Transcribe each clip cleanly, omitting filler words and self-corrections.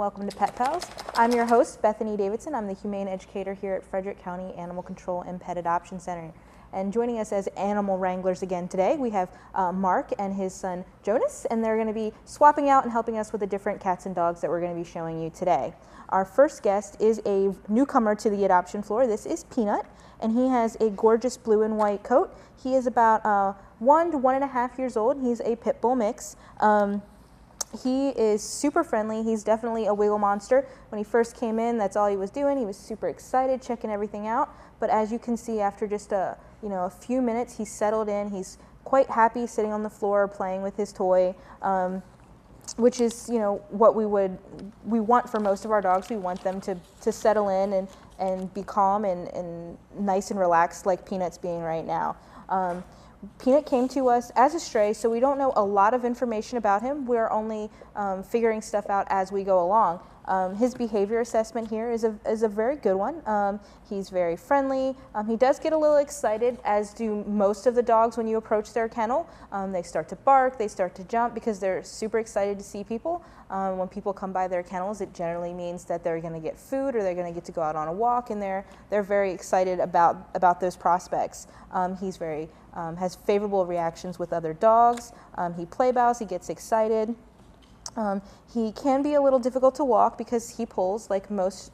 welcome to Pet Pals. I'm your host, Bethany Davidson. I'm the Humane Educator here at Frederick County Animal Control and Pet Adoption Center. And joining us as animal wranglers again today, we have Mark and his son Jonas, and they're going to be swapping out and helping us with the different cats and dogs that we're going to be showing you today. Our first guest is a newcomer to the adoption floor. This is Peanut, and he has a gorgeous blue and white coat. He is about 1 to 1.5 years old. He's a pit bull mix. He is super friendly. He's definitely a wiggle monster. When he first came in, that's all he was doing. He was super excited, checking everything out. But as you can see, after just a few minutes, he's settled in. He's quite happy sitting on the floor playing with his toy, which is what we want for most of our dogs. We want them to settle in and be calm and nice and relaxed, like Peanut's being right now. Peanut came to us as a stray, so we don't know a lot of information about him. We're only figuring stuff out as we go along. His behavior assessment here is a very good one. He's very friendly. He does get a little excited, as do most of the dogs when you approach their kennel. They start to bark, they start to jump because they're super excited to see people. When people come by their kennels, it generally means that they're going to get food or they're going to get to go out on a walk, and they're very excited about those prospects. He's very has favorable reactions with other dogs. He play bows, he gets excited. He can be a little difficult to walk because he pulls, like most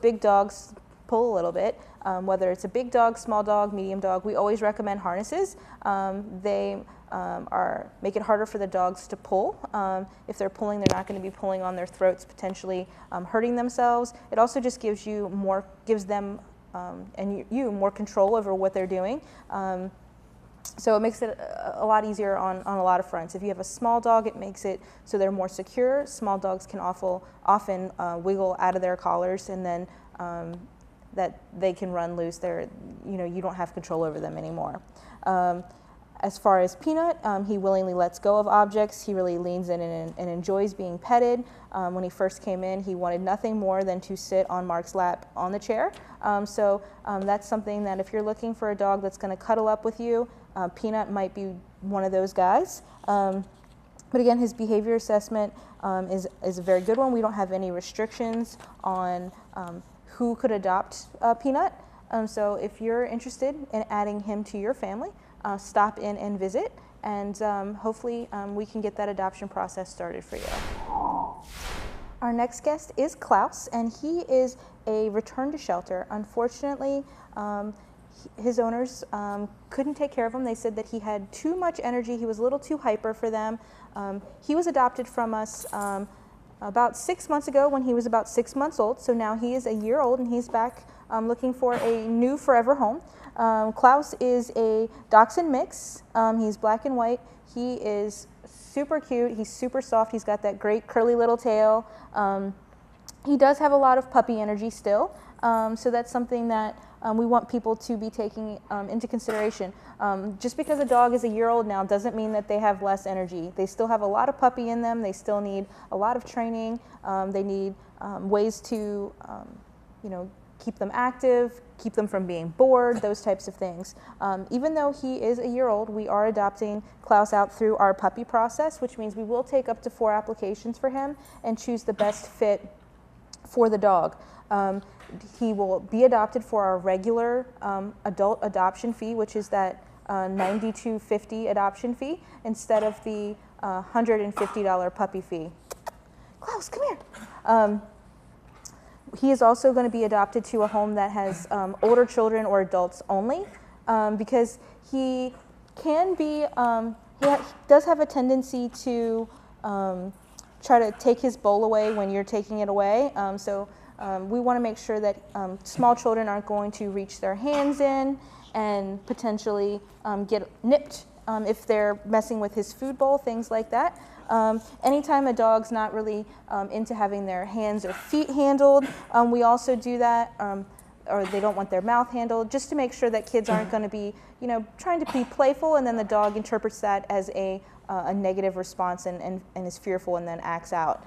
big dogs pull a little bit. Whether it's a big dog, small dog, medium dog, we always recommend harnesses. They make it harder for the dogs to pull. If they're pulling, they're not going to be pulling on their throats, potentially hurting themselves. It also just gives them and you more control over what they're doing. So it makes it a lot easier on a lot of fronts. If you have a small dog, it makes it so they're more secure. Small dogs can often wiggle out of their collars, and then that they can run loose. You don't have control over them anymore. As far as Peanut, he willingly lets go of objects. He really leans in and enjoys being petted. When he first came in, he wanted nothing more than to sit on Mark's lap on the chair. So that's something that if you're looking for a dog that's going to cuddle up with you, Peanut might be one of those guys. But again, his behavior assessment is a very good one. We don't have any restrictions on who could adopt Peanut. So if you're interested in adding him to your family, stop in and visit, and hopefully we can get that adoption process started for you. Our next guest is Klaus, and he is a return to shelter. Unfortunately, his owners couldn't take care of him. They said that he had too much energy. He was a little too hyper for them. He was adopted from us about 6 months ago when he was about 6 months old. So now he is a year old, and he's back looking for a new forever home. Klaus is a Dachshund mix. He's black and white. He is super cute. He's super soft. He's got that great curly little tail. He does have a lot of puppy energy still. So that's something that we want people to be taking into consideration. Just because a dog is a year old now doesn't mean that they have less energy. They still have a lot of puppy in them. They still need a lot of training. They need ways to, keep them active, keep them from being bored, those types of things. Even though he is a year old, we are adopting Klaus out through our puppy process, which means we will take up to 4 applications for him and choose the best fit for the dog. He will be adopted for our regular adult adoption fee, which is that $92.50 adoption fee, instead of the $150 puppy fee. Klaus, come here. He is also going to be adopted to a home that has older children or adults only, because he can be, he does have a tendency to try to take his bowl away when you're taking it away. So we want to make sure that small children aren't going to reach their hands in and potentially get nipped if they're messing with his food bowl, things like that. Anytime a dog's not really into having their hands or feet handled, we also do that, or they don't want their mouth handled, just to make sure that kids aren't going to be, trying to be playful, and then the dog interprets that as a negative response and is fearful and then acts out.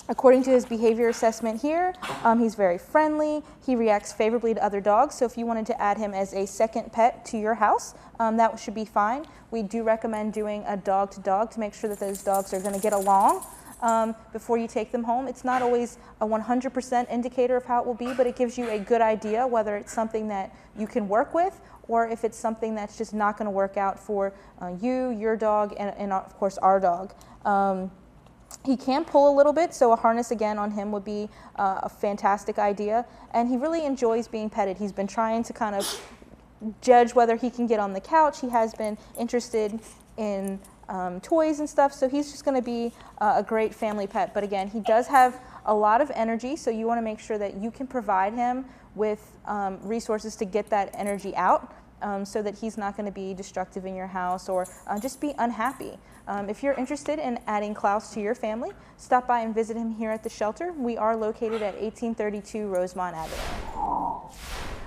According to his behavior assessment here, he's very friendly. He reacts favorably to other dogs. So if you wanted to add him as a second pet to your house, that should be fine. We do recommend doing a dog to dog to make sure that those dogs are going to get along. before you take them home. It's not always a 100% indicator of how it will be, but it gives you a good idea whether it's something that you can work with or if it's something that's just not going to work out for you, your dog, and of course our dog. He can pull a little bit, so a harness again on him would be a fantastic idea. And he really enjoys being petted. He's been trying to kind of judge whether he can get on the couch. He has been interested in toys and stuff, so he's just going to be a great family pet. But again, he does have a lot of energy, so you want to make sure that you can provide him with resources to get that energy out, so that he's not going to be destructive in your house or just be unhappy. If you're interested in adding Klaus to your family, stop by and visit him here at the shelter. We are located at 1832 Rosemont Avenue.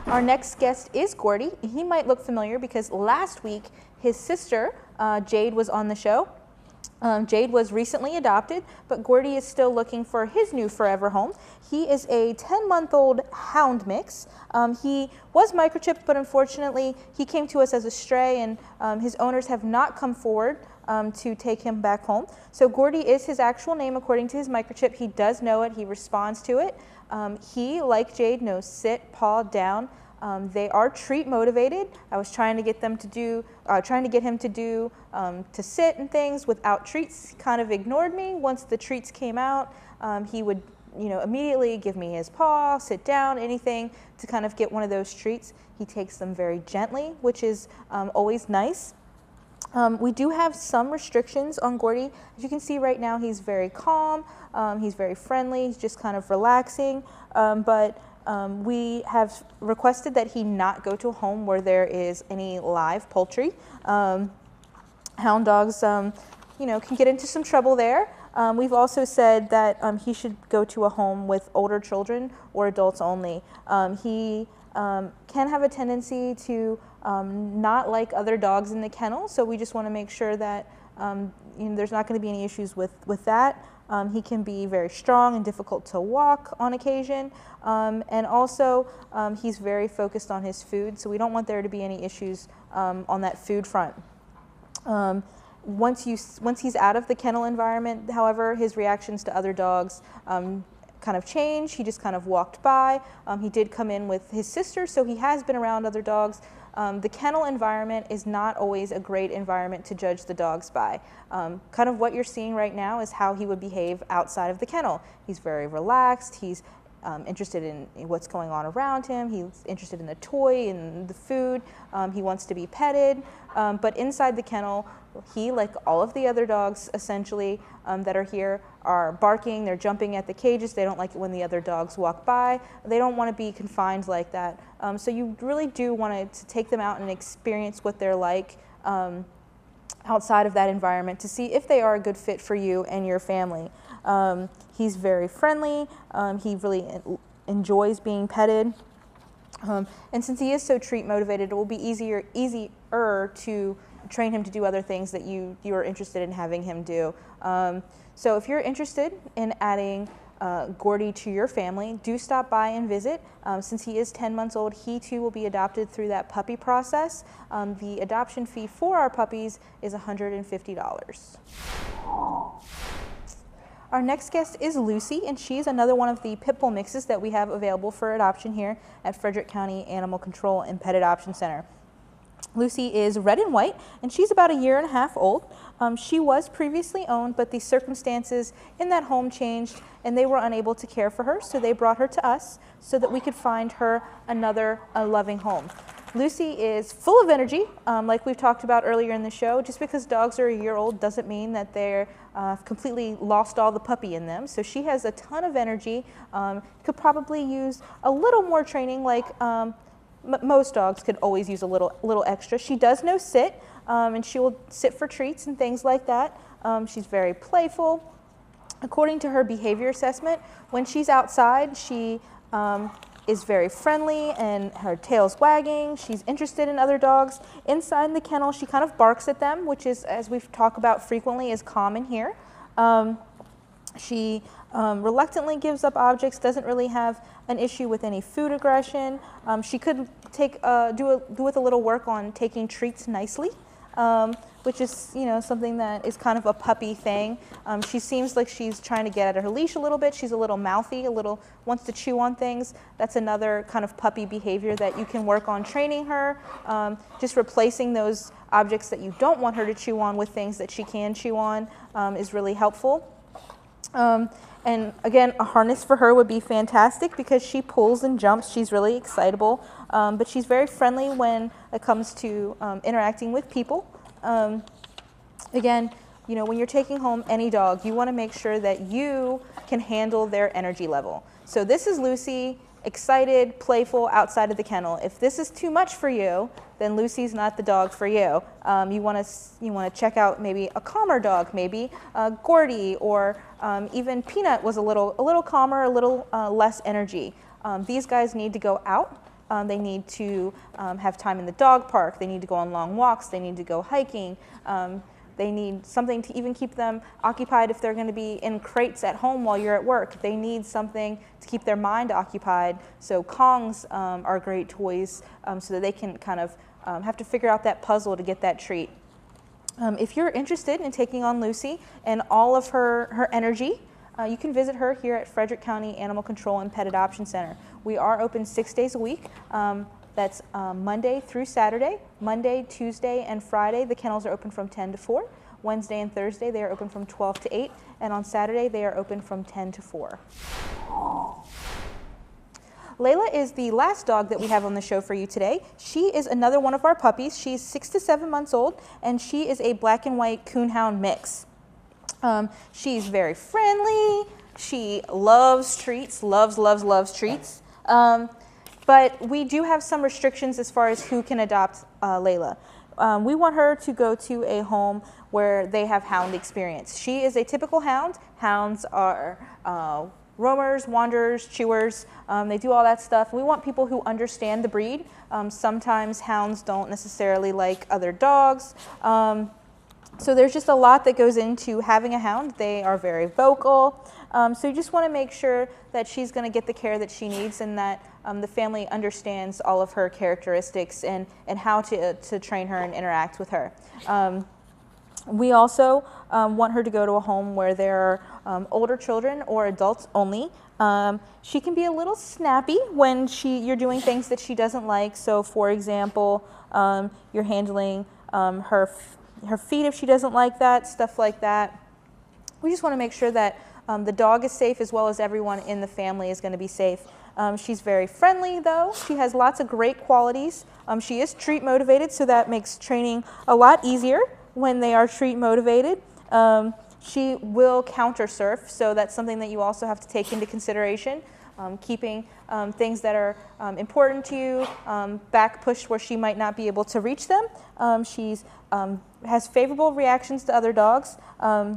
Our next guest is Gordy. He might look familiar because last week his sister, Jade, was on the show. Jade was recently adopted, but Gordy is still looking for his new forever home. He is a 10-month-old hound mix. He was microchipped, but unfortunately he came to us as a stray, and his owners have not come forward to take him back home. So Gordy is his actual name according to his microchip. He does know it. He responds to it. He, like Jade, knows sit, paw, down. They are treat motivated. I was trying to get them to do, to sit and things without treats. He kind of ignored me. Once the treats came out, he would, immediately give me his paw, sit down, anything to kind of get one of those treats. He takes them very gently, which is always nice. We do have some restrictions on Gordy. As you can see right now, he's very calm. He's very friendly. He's just kind of relaxing, but we have requested that he not go to a home where there is any live poultry. Hound dogs, can get into some trouble there. We've also said that he should go to a home with older children or adults only. He can have a tendency to not like other dogs in the kennel, so we just want to make sure that there's not going to be any issues with that. He can be very strong and difficult to walk on occasion, and also he's very focused on his food, so we don't want there to be any issues on that food front. Once he's out of the kennel environment, however, his reactions to other dogs kind of changed. He just kind of walked by. He did come in with his sister, so he has been around other dogs. The kennel environment is not always a great environment to judge the dogs by. Kind of what you're seeing right now is how he would behave outside of the kennel. He's very relaxed. He's interested in what's going on around him. He's interested in the toy and the food. He wants to be petted. But inside the kennel, he, like all of the other dogs essentially that are here, are barking. They're jumping at the cages. They don't like it when the other dogs walk by. They don't want to be confined like that. So you really do want to take them out and experience what they're like outside of that environment to see if they are a good fit for you and your family. He's very friendly. He really enjoys being petted. And since he is so treat motivated, it will be easier to train him to do other things that you are interested in having him do. So if you're interested in adding Gordy to your family, do stop by and visit. Since he is 10 months old, he too will be adopted through that puppy process. The adoption fee for our puppies is $150. Our next guest is Lucy, and she's another one of the pit bull mixes that we have available for adoption here at Frederick County Animal Control and Pet Adoption Center. Lucy is red and white, and she's about 1.5 years old. She was previously owned, but the circumstances in that home changed, and they were unable to care for her, so they brought her to us so that we could find her another loving home. Lucy is full of energy, like we've talked about earlier in the show. Just because dogs are 1 year old doesn't mean that they're completely lost all the puppy in them. So she has a ton of energy. Could probably use a little more training, like most dogs could always use a little extra. She does know sit, and she will sit for treats and things like that. She's very playful. According to her behavior assessment, when she's outside, she is very friendly and her tail's wagging. She's interested in other dogs. Inside the kennel, she kind of barks at them, which is, as we've talked about frequently, is common here. She reluctantly gives up objects, doesn't really have an issue with any food aggression. She could do with a little work on taking treats nicely. which is, you know, something that is kind of a puppy thing. She seems like she's trying to get out of her leash a little bit. She's a little mouthy, wants to chew on things. That's another kind of puppy behavior that you can work on training her. Just replacing those objects that you don't want her to chew on with things that she can chew on is really helpful. And again, a harness for her would be fantastic because she pulls and jumps. She's really excitable, but she's very friendly when it comes to interacting with people. Again, you know, when you're taking home any dog, you want to make sure that you can handle their energy level. So this is Lucy, excited, playful, outside of the kennel. If this is too much for you, then Lucy's not the dog for you. You want to check out maybe a calmer dog, maybe Gordy, or even Peanut was a little calmer, a little less energy. These guys need to go out. They need to have time in the dog park. They need to go on long walks. They need to go hiking. They need something to even keep them occupied if they're going to be in crates at home while you're at work. They need something to keep their mind occupied. So Kongs are great toys so that they can kind of have to figure out that puzzle to get that treat. If you're interested in taking on Lucy and all of her energy, you can visit her here at Frederick County Animal Control and Pet Adoption Center. We are open 6 days a week. That's Monday through Saturday. Monday, Tuesday, and Friday, the kennels are open from 10 to 4. Wednesday and Thursday, they are open from 12 to 8. And on Saturday, they are open from 10 to 4. Layla is the last dog that we have on the show for you today. She is another one of our puppies. She's 6 to 7 months old, and she is a black and white coonhound mix. She's very friendly. She loves treats, loves treats. But we do have some restrictions as far as who can adopt Layla. We want her to go to a home where they have hound experience. She is a typical hound. Hounds are roamers, wanderers, chewers. They do all that stuff. We want people who understand the breed. Sometimes hounds don't necessarily like other dogs. So there's just a lot that goes into having a hound. They are very vocal. So you just want to make sure that she's going to get the care that she needs and that the family understands all of her characteristics and how to train her and interact with her. We also want her to go to a home where there are older children or adults only. She can be a little snappy when you're doing things that she doesn't like. So for example, you're handling her feet if she doesn't like that, stuff like that. We just want to make sure that the dog is safe as well as everyone in the family is going to be safe. She's very friendly though. She has lots of great qualities. She is treat motivated, so that makes training a lot easier when they are treat motivated. She will counter surf, so that's something that you also have to take into consideration. Keeping things that are important to you back pushed where she might not be able to reach them. She's has favorable reactions to other dogs.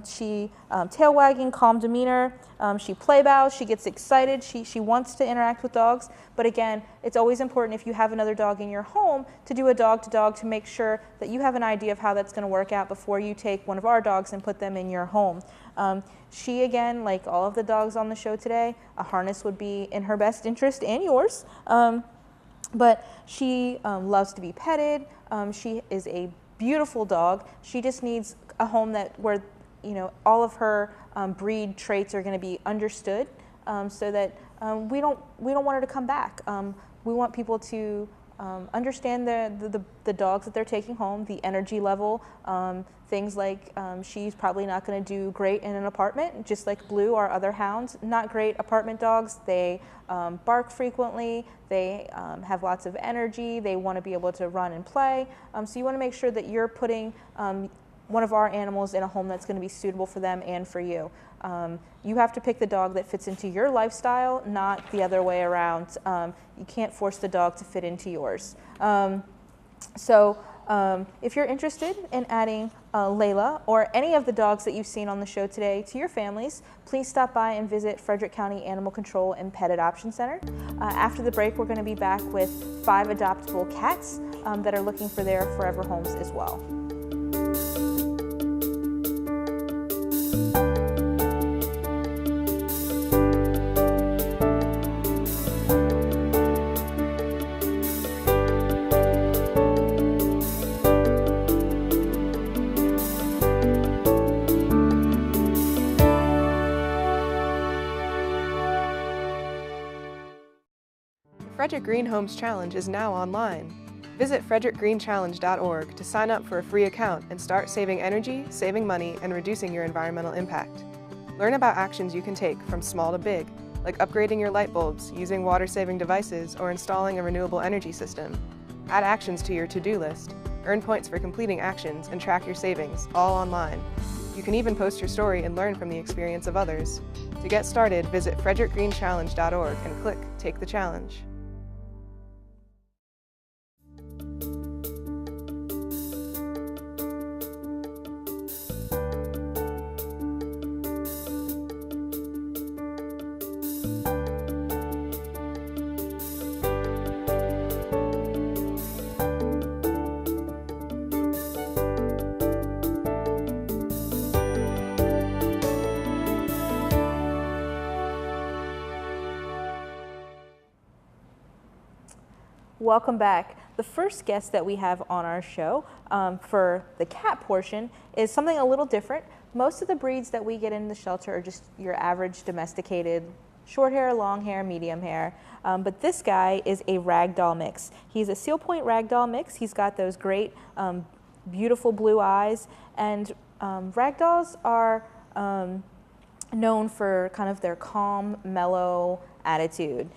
She tail wagging, calm demeanor. She play bows. She gets excited. She wants to interact with dogs. But again, it's always important if you have another dog in your home to do a dog-to-dog to make sure that you have an idea of how that's going to work out before you take one of our dogs and put them in your home. She, again, like all of the dogs on the show today, a harness would be in her best interest and yours. But she loves to be petted. She is a beautiful dog. She just needs a home where all of her breed traits are going to be understood, so that we don't want her to come back. We want people to understand the dogs that they're taking home, the energy level, things like she's probably not going to do great in an apartment, just like Blue, our other hounds. Not great apartment dogs. They bark frequently. They have lots of energy. They want to be able to run and play. So you want to make sure that you're putting one of our animals in a home that's going to be suitable for them and for you. You have to pick the dog that fits into your lifestyle, not the other way around. You can't force the dog to fit into yours. If you're interested in adding Layla or any of the dogs that you've seen on the show today to your families, please stop by and visit Frederick County Animal Control and Pet Adoption Center. After the break, we're going to be back with 5 adoptable cats that are looking for their forever homes as well. Frederick Green Homes Challenge is now online. Visit frederickgreenchallenge.org to sign up for a free account and start saving energy, saving money, and reducing your environmental impact. Learn about actions you can take from small to big, like upgrading your light bulbs, using water-saving devices, or installing a renewable energy system. Add actions to your to-do list, earn points for completing actions, and track your savings, all online. You can even post your story and learn from the experience of others. To get started, visit frederickgreenchallenge.org and click Take the Challenge. Welcome back. The first guest that we have on our show for the cat portion is something a little different. Most of the breeds that we get in the shelter are just your average domesticated short hair, long hair, medium hair. But this guy is a ragdoll mix. He's a Seal Point ragdoll mix. He's got those great, beautiful blue eyes. And ragdolls are known for kind of their calm, mellow attitude.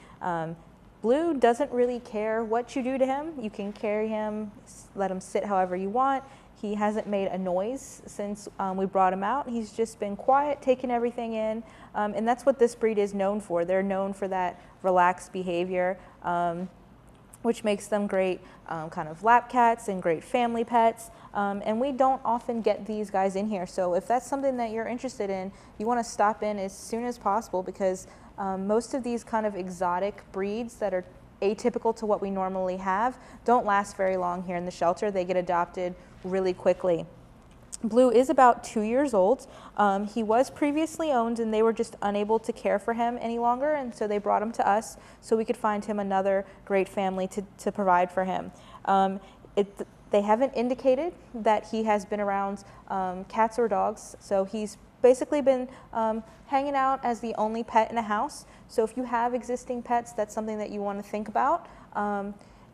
Blue doesn't really care what you do to him. You can carry him, let him sit however you want. He hasn't made a noise since we brought him out. He's just been quiet, taking everything in, and that's what this breed is known for. They're known for that relaxed behavior, which makes them great kind of lap cats and great family pets. And we don't often get these guys in here. So if that's something that you're interested in, you want to stop in as soon as possible, because most of these kind of exotic breeds that are atypical to what we normally have don't last very long here in the shelter. They get adopted really quickly. Blue is about 2 years old. He was previously owned and they were just unable to care for him any longer, and so they brought him to us so we could find him another great family to provide for him. They haven't indicated that he has been around cats or dogs, so he's basically been hanging out as the only pet in a house. So if you have existing pets, that's something that you want to think about.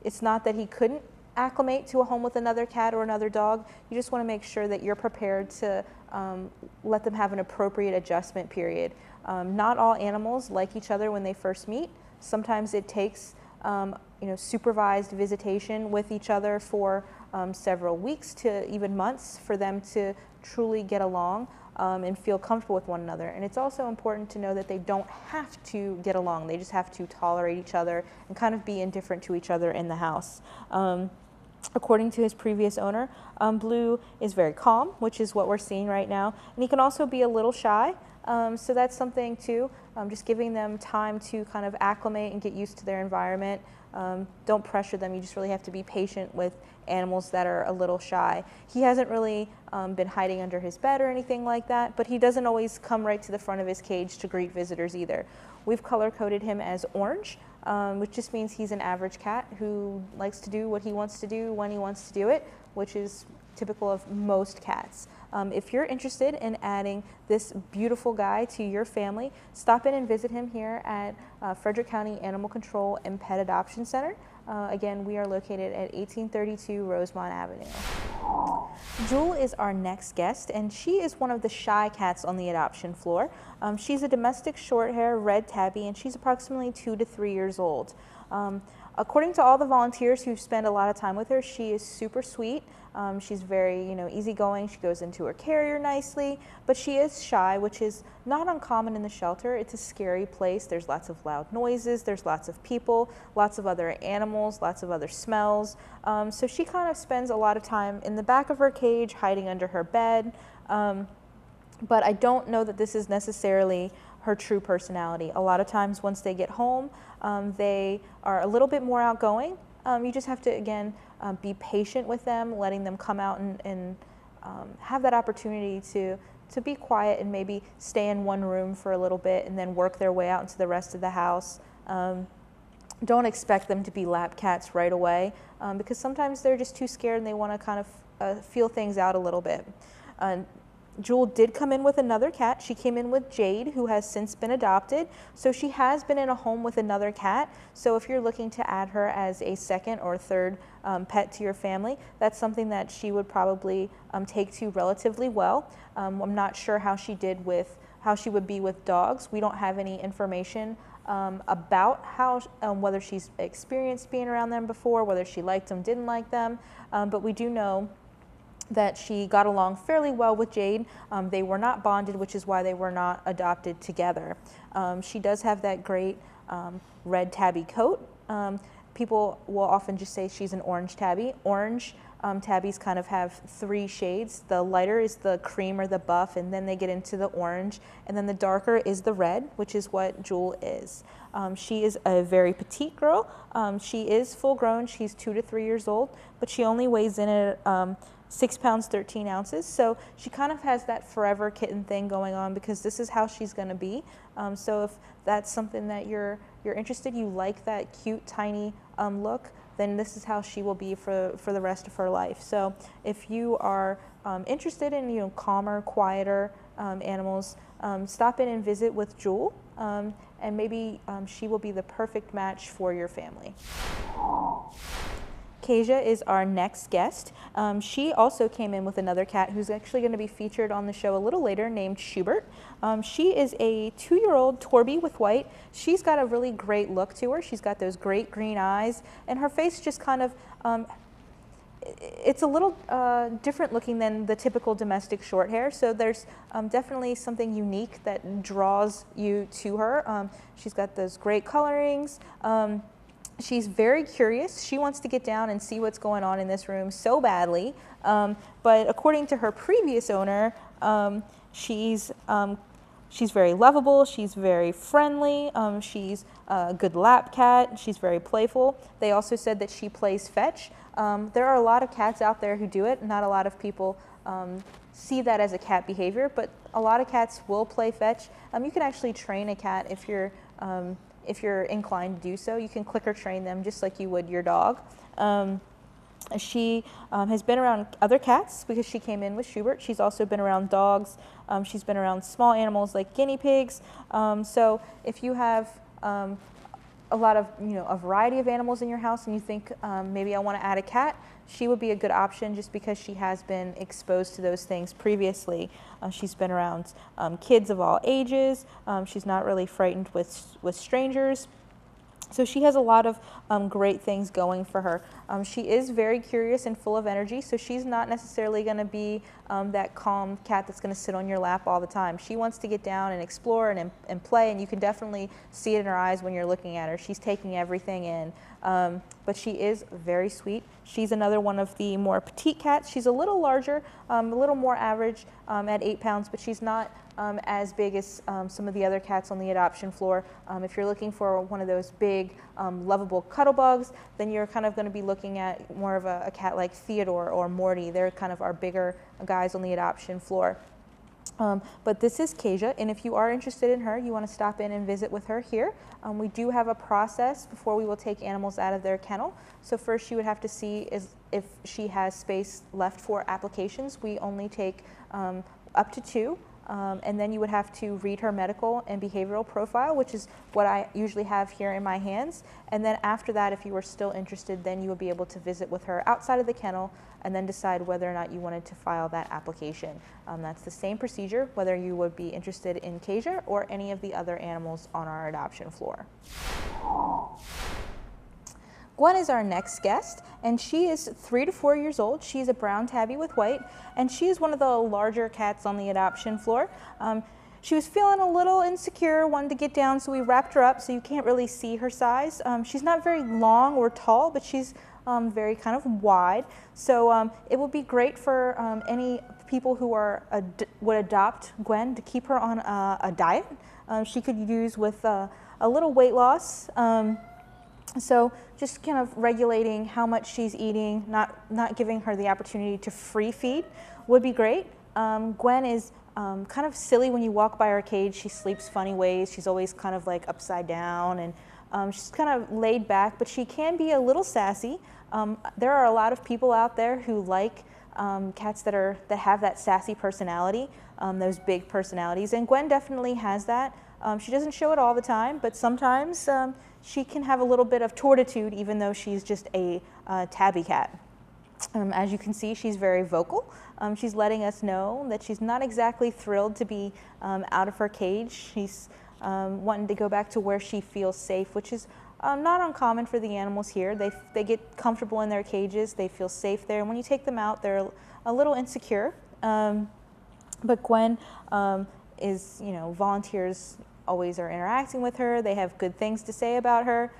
It's not that he couldn't acclimate to a home with another cat or another dog. You just want to make sure that you're prepared to let them have an appropriate adjustment period. Not all animals like each other when they first meet. Sometimes it takes supervised visitation with each other for several weeks to even months for them to truly get along and feel comfortable with one another. And it's also important to know that they don't have to get along. They just have to tolerate each other and kind of be indifferent to each other in the house. According to his previous owner, Blue is very calm, which is what we're seeing right now. And he can also be a little shy. So that's something too, just giving them time to kind of acclimate and get used to their environment. Don't pressure them. You just really have to be patient with animals that are a little shy. He hasn't really been hiding under his bed or anything like that, but he doesn't always come right to the front of his cage to greet visitors either. We've color-coded him as orange, which just means he's an average cat who likes to do what he wants to do when he wants to do it, which is typical of most cats. If you're interested in adding this beautiful guy to your family, stop in and visit him here at Frederick County Animal Control and Pet Adoption Center. Again, we are located at 1832 Rosemont Avenue. Jewel is our next guest, and she is one of the shy cats on the adoption floor. She's a domestic short-hair red tabby, and she's approximately 2 to 3 years old. According to all the volunteers who spend a lot of time with her, she is super sweet. She's very, easygoing. She goes into her carrier nicely, but she is shy, which is not uncommon in the shelter. It's a scary place. There's lots of loud noises. There's lots of people, lots of other animals, lots of other smells. So she kind of spends a lot of time in the back of her cage, hiding under her bed. But I don't know that this is necessarily her true personality. A lot of times once they get home, they are a little bit more outgoing. You just have to, again, be patient with them, letting them come out and have that opportunity to be quiet and maybe stay in one room for a little bit and then work their way out into the rest of the house. Don't expect them to be lap cats right away because sometimes they're just too scared and they want to kind of feel things out a little bit. Jewel did come in with another cat. She came in with Jade, who has since been adopted. So she has been in a home with another cat. So if you're looking to add her as a second or third pet to your family, that's something that she would probably take to relatively well. I'm not sure how she would be with dogs. We don't have any information about how whether she's experienced being around them before, whether she liked them, didn't like them, but we do know that she got along fairly well with Jade. They were not bonded, which is why they were not adopted together. She does have that great red tabby coat. People will often just say she's an orange tabby. Orange tabbies kind of have three shades. The lighter is the cream or the buff, and then they get into the orange, and then the darker is the red, which is what Jewel is. She is a very petite girl. She is full grown. She's 2 to 3 years old, but she only weighs in at 6 pounds 13 ounces. So she kind of has that forever kitten thing going on, because this is how she's going to be. So if that's something that you're interested, you like that cute tiny look, then this is how she will be for the rest of her life. So if you are interested in calmer, quieter animals, stop in and visit with Jewel, and maybe she will be the perfect match for your family. Kasia is our next guest. She also came in with another cat who's actually going to be featured on the show a little later, named Schubert. She is a 2-year-old Torby with white. She's got a really great look to her. She's got those great green eyes, and her face just kind of, it's a little different looking than the typical domestic short hair. So there's definitely something unique that draws you to her. She's got those great colorings. She's very curious. She wants to get down and see what's going on in this room so badly. But according to her previous owner, she's very lovable. She's very friendly. She's a good lap cat. She's very playful. They also said that she plays fetch. There are a lot of cats out there who do it. Not a lot of people see that as a cat behavior, but a lot of cats will play fetch. You can actually train a cat if you're inclined to do so. You can clicker train them just like you would your dog. She has been around other cats because she came in with Schubert. She's also been around dogs. She's been around small animals like guinea pigs. So if you have a lot of, a variety of animals in your house and you think maybe I want to add a cat, she would be a good option just because she has been exposed to those things previously. She's been around kids of all ages. She's not really frightened with strangers. So she has a lot of great things going for her. She is very curious and full of energy, so she's not necessarily going to be that calm cat that's going to sit on your lap all the time. She wants to get down and explore and play, and you can definitely see it in her eyes when you're looking at her. She's taking everything in. But she is very sweet. She's another one of the more petite cats. She's a little larger, a little more average at 8 pounds, but she's not as big as some of the other cats on the adoption floor. If you're looking for one of those big, lovable cuddle bugs, then you're kind of going to be looking at more of a cat like Theodore or Morty. They're kind of our bigger guys on the adoption floor. But this is Kasia, and if you are interested in her, you want to stop in and visit with her here. We do have a process before we will take animals out of their kennel. So first you would have to see if she has space left for applications. We only take up to 2. And then you would have to read her medical and behavioral profile, which is what I usually have here in my hands. And then after that, if you were still interested, then you would be able to visit with her outside of the kennel and then decide whether or not you wanted to file that application. That's the same procedure, whether you would be interested in Kasia or any of the other animals on our adoption floor. Gwen is our next guest, and she is 3 to 4 years old. She's a brown tabby with white, and she is one of the larger cats on the adoption floor. She was feeling a little insecure, wanted to get down, so we wrapped her up so you can't really see her size. She's not very long or tall, but she's very kind of wide. So it would be great for any people who would adopt Gwen to keep her on a diet. She could use with a little weight loss. So just kind of regulating how much she's eating, not giving her the opportunity to free feed would be great. Gwen is kind of silly when you walk by her cage. She sleeps funny ways. She's always kind of like upside down, and she's kind of laid back, but she can be a little sassy. There are a lot of people out there who like cats that have that sassy personality, those big personalities, and Gwen definitely has that. She doesn't show it all the time, but sometimes she can have a little bit of tortitude even though she's just a tabby cat. As you can see, she's very vocal. She's letting us know that she's not exactly thrilled to be out of her cage. She's wanting to go back to where she feels safe, which is not uncommon for the animals here. They get comfortable in their cages, they feel safe there, and when you take them out, they're a little insecure. But Gwen is, volunteers always are interacting with her. They have good things to say about her.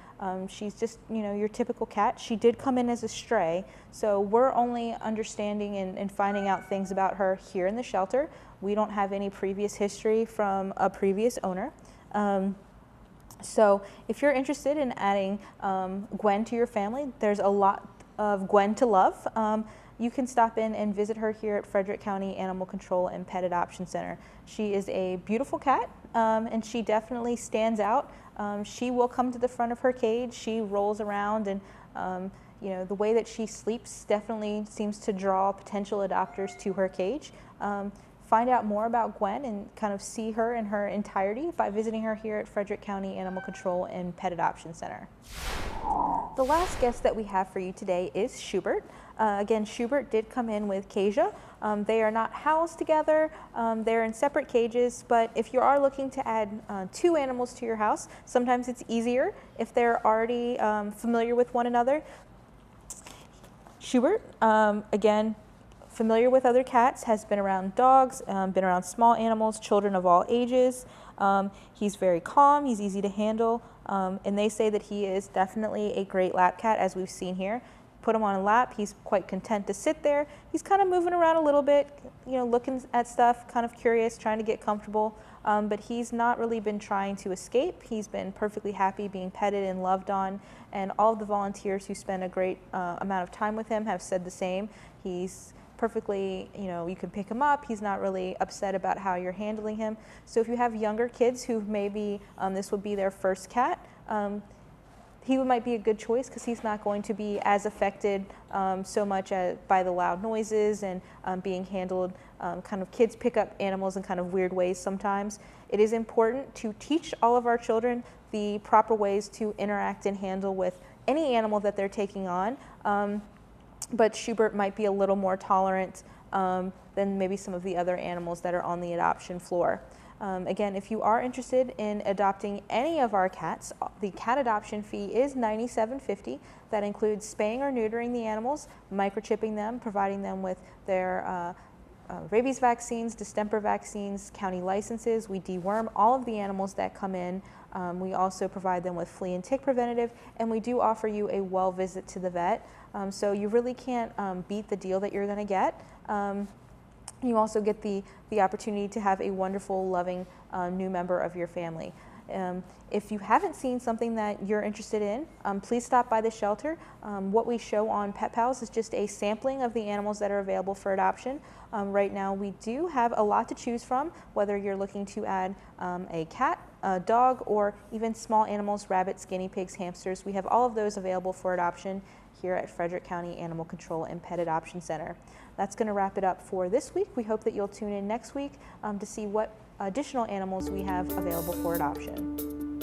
She's just, your typical cat. She did come in as a stray, so we're only understanding and finding out things about her here in the shelter. We don't have any previous history from a previous owner. So if you're interested in adding Gwen to your family, there's a lot of Gwen to love. You can stop in and visit her here at Frederick County Animal Control and Pet Adoption Center. She is a beautiful cat, and she definitely stands out. She will come to the front of her cage. She rolls around, and the way that she sleeps definitely seems to draw potential adopters to her cage. Find out more about Gwen and kind of see her in her entirety by visiting her here at Frederick County Animal Control and Pet Adoption Center. The last guest that we have for you today is Schubert. Again, Schubert did come in with Kasia. They are not housed together. They're in separate cages, but if you are looking to add 2 animals to your house, sometimes it's easier if they're already familiar with one another. Schubert, again, familiar with other cats, has been around dogs, been around small animals, children of all ages. He's very calm, he's easy to handle, and they say that he is definitely a great lap cat, as we've seen here. Put him on a lap, he's quite content to sit there. He's kind of moving around a little bit, looking at stuff, kind of curious, trying to get comfortable, but he's not really been trying to escape. He's been perfectly happy being petted and loved on, and all of the volunteers who spend a great amount of time with him have said the same. He's perfectly, you can pick him up. He's not really upset about how you're handling him. So if you have younger kids who maybe this would be their first cat, he might be a good choice because he's not going to be as affected so much by the loud noises and being handled. Kids pick up animals in kind of weird ways sometimes. It is important to teach all of our children the proper ways to interact and handle with any animal that they're taking on. But Schubert might be a little more tolerant than maybe some of the other animals that are on the adoption floor. Again, if you are interested in adopting any of our cats, the cat adoption fee is $97.50. That includes spaying or neutering the animals, microchipping them, providing them with their rabies vaccines, distemper vaccines, county licenses. We deworm all of the animals that come in. We also provide them with flea and tick preventative, and we do offer you a well visit to the vet. So you really can't beat the deal that you're going to get. You also get the opportunity to have a wonderful, loving new member of your family. If you haven't seen something that you're interested in, please stop by the shelter. What we show on Pet Pals is just a sampling of the animals that are available for adoption. Right now we do have a lot to choose from, whether you're looking to add a cat, a dog, or even small animals, rabbits, guinea pigs, hamsters. We have all of those available for adoption here at Frederick County Animal Control and Pet Adoption Center. That's going to wrap it up for this week. We hope that you'll tune in next week to see what additional animals we have available for adoption.